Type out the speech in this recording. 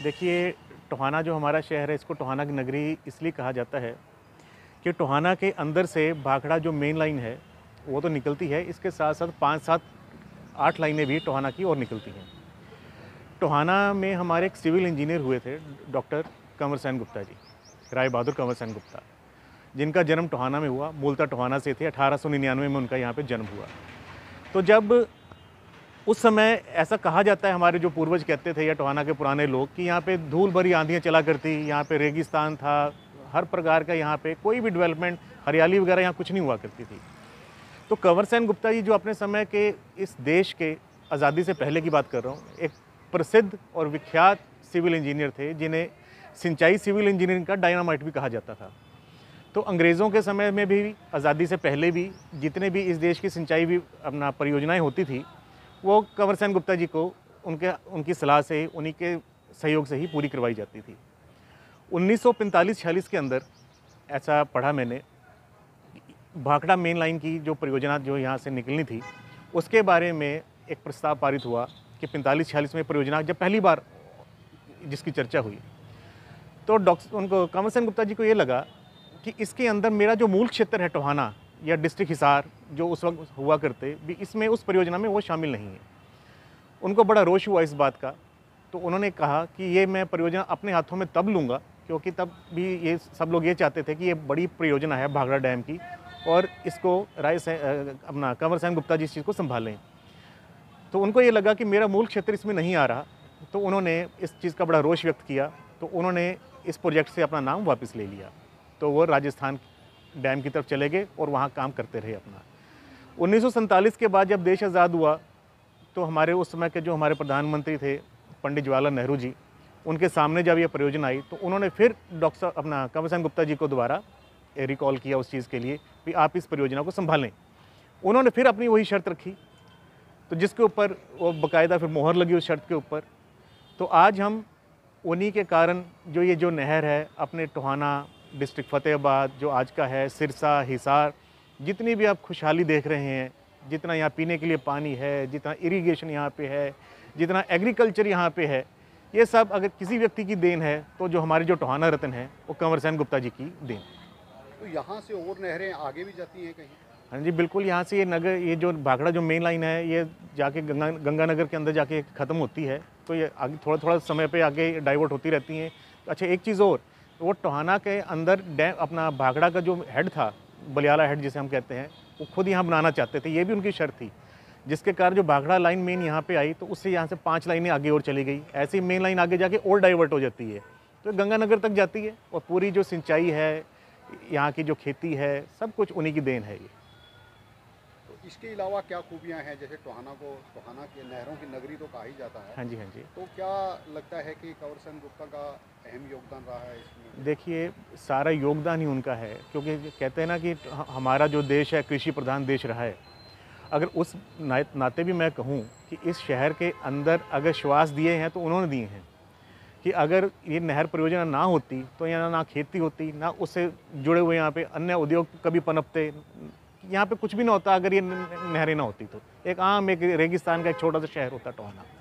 देखिए, टोहाना जो हमारा शहर है, इसको टोहाना की नगरी इसलिए कहा जाता है कि टोहाना के अंदर से भाखड़ा जो मेन लाइन है, वो तो निकलती है। इसके साथ-साथ 5, 7, 8 लाइनें भी टोहाना की और निकलती हैं। टोहाना में हमारे एक सिविल इंजीनियर हुए थे, डॉक्टर कंवर सेन गुप्ता जी, राय बहादुर कंवर सेन गुप्ता, जिनका जन्म टोहाना में हुआ। मूलतः टोहाना से थे, 1899 में उनका यहाँ पे जन्म हुआ। तो जब उस समय ऐसा कहा जाता है, हमारे जो पूर्वज कहते थे या टोहाना के पुराने लोग, कि यहाँ पे धूल भरी आंधियाँ चला करती, यहाँ पे रेगिस्तान था, हर प्रकार का यहाँ पे कोई भी डेवलपमेंट, हरियाली वगैरह यहाँ कुछ नहीं हुआ करती थी। तो कंवर सेन गुप्ता जी जो अपने समय के इस देश के आज़ादी से पहले की बात कर रहा हूँ, एक प्रसिद्ध और विख्यात सिविल इंजीनियर थे, जिन्हें सिंचाई सिविल इंजीनियरिंग का डायनामाइट भी कहा जाता था। तो अंग्रेज़ों के समय में भी, आज़ादी से पहले भी, जितने भी इस देश की सिंचाई भी अपना परियोजनाएँ होती थी, वो कंवर सेन गुप्ता जी को उनकी सलाह से, उन्हीं के सहयोग से ही पूरी करवाई जाती थी। 1945-46 के अंदर ऐसा पढ़ा मैंने, भाखड़ा मेन लाइन की जो परियोजना जो यहाँ से निकलनी थी, उसके बारे में एक प्रस्ताव पारित हुआ कि 45-46 में परियोजना जब पहली बार जिसकी चर्चा हुई, तो उनको कंवर सेन गुप्ता जी को ये लगा कि इसके अंदर मेरा जो मूल क्षेत्र है टोहाना या डिस्ट्रिक्ट हिसार जो उस वक्त हुआ करते भी, इसमें उस परियोजना में वो शामिल नहीं है। उनको बड़ा रोष हुआ इस बात का। तो उन्होंने कहा कि ये मैं परियोजना अपने हाथों में तब लूँगा, क्योंकि तब भी ये सब लोग ये चाहते थे कि ये बड़ी परियोजना है भाखड़ा डैम की, और इसको अपना कंवर सेन गुप्ता जी इस चीज़ को संभालें। तो उनको ये लगा कि मेरा मूल क्षेत्र इसमें नहीं आ रहा, तो उन्होंने इस चीज़ का बड़ा रोष व्यक्त किया। तो उन्होंने इस प्रोजेक्ट से अपना नाम वापस ले लिया। तो वो राजस्थान डैम की तरफ चले गए और वहाँ काम करते रहे अपना। 1947 के बाद जब देश आज़ाद हुआ, तो हमारे उस समय के जो हमारे प्रधानमंत्री थे, पंडित जवाहरलाल नेहरू जी, उनके सामने जब ये परियोजना आई, तो उन्होंने फिर डॉक्टर अपना कंवर सेन गुप्ता जी को दोबारा रिकॉल किया उस चीज़ के लिए कि आप इस परियोजना को संभालें। उन्होंने फिर अपनी वही शर्त रखी, तो जिसके ऊपर वो बाकायदा फिर मोहर लगी उस शर्त के ऊपर। तो आज हम उन्हीं के कारण जो नहर है अपने टोहाना डिस्ट्रिक्ट फ़तेहाबाद जो आज का है, सिरसा, हिसार, जितनी भी आप खुशहाली देख रहे हैं, जितना यहाँ पीने के लिए पानी है, जितना इरिगेशन यहाँ पे है, जितना एग्रीकल्चर यहाँ पे है, ये सब अगर किसी व्यक्ति की देन है, तो जो हमारी जो टोहाना रत्न है, वो कंवर सेन गुप्ता जी की देन। तो यहाँ से और नहरें आगे भी जाती हैं कहीं? हाँ जी, बिल्कुल। यहाँ से ये जो भाखड़ा जो मेन लाइन है, ये जाके गंगानगर के अंदर जाके ख़त्म होती है। तो ये आगे थोड़ा समय पे आगे डाइवर्ट होती रहती हैं। अच्छा, एक चीज़ और, वो टोहाना के अंदर डैम अपना भाखड़ा का जो हेड था, बलियाला हेड जिसे हम कहते हैं, वो खुद यहाँ बनाना चाहते थे। ये भी उनकी शर्त थी, जिसके कारण जो भाखड़ा लाइन मेन यहाँ पे आई, तो उससे यहाँ से 5 लाइनें आगे और चली गई। ऐसे ही मेन लाइन आगे जाके और डाइवर्ट हो जाती है, तो गंगानगर तक जाती है। और पूरी जो सिंचाई है, यहाँ की जो खेती है, सब कुछ उन्हीं की देन है ये। तो इसके अलावा क्या खूबियाँ हैं? जैसे टोहाना की नहरों की नगरी तो कहा ही जाता है। हाँ जी, हाँ जी। तो क्या लगता है कि कंवर सेन गुप्ता का अहम योगदान रहा है इसमें? देखिए, सारा योगदान ही उनका है, क्योंकि कहते हैं ना कि हमारा जो देश है कृषि प्रधान देश रहा है। अगर उस नाते भी मैं कहूँ कि इस शहर के अंदर अगर श्वास दिए हैं, तो उन्होंने दिए हैं। कि अगर ये नहर परियोजना ना होती, तो यहाँ ना खेती होती, ना उससे जुड़े हुए यहाँ पे अन्य उद्योग कभी पनपते, यहाँ पे कुछ भी ना होता अगर ये नहरें ना होती तो। एक आम एक रेगिस्तान का एक छोटा सा शहर होता टोहाना।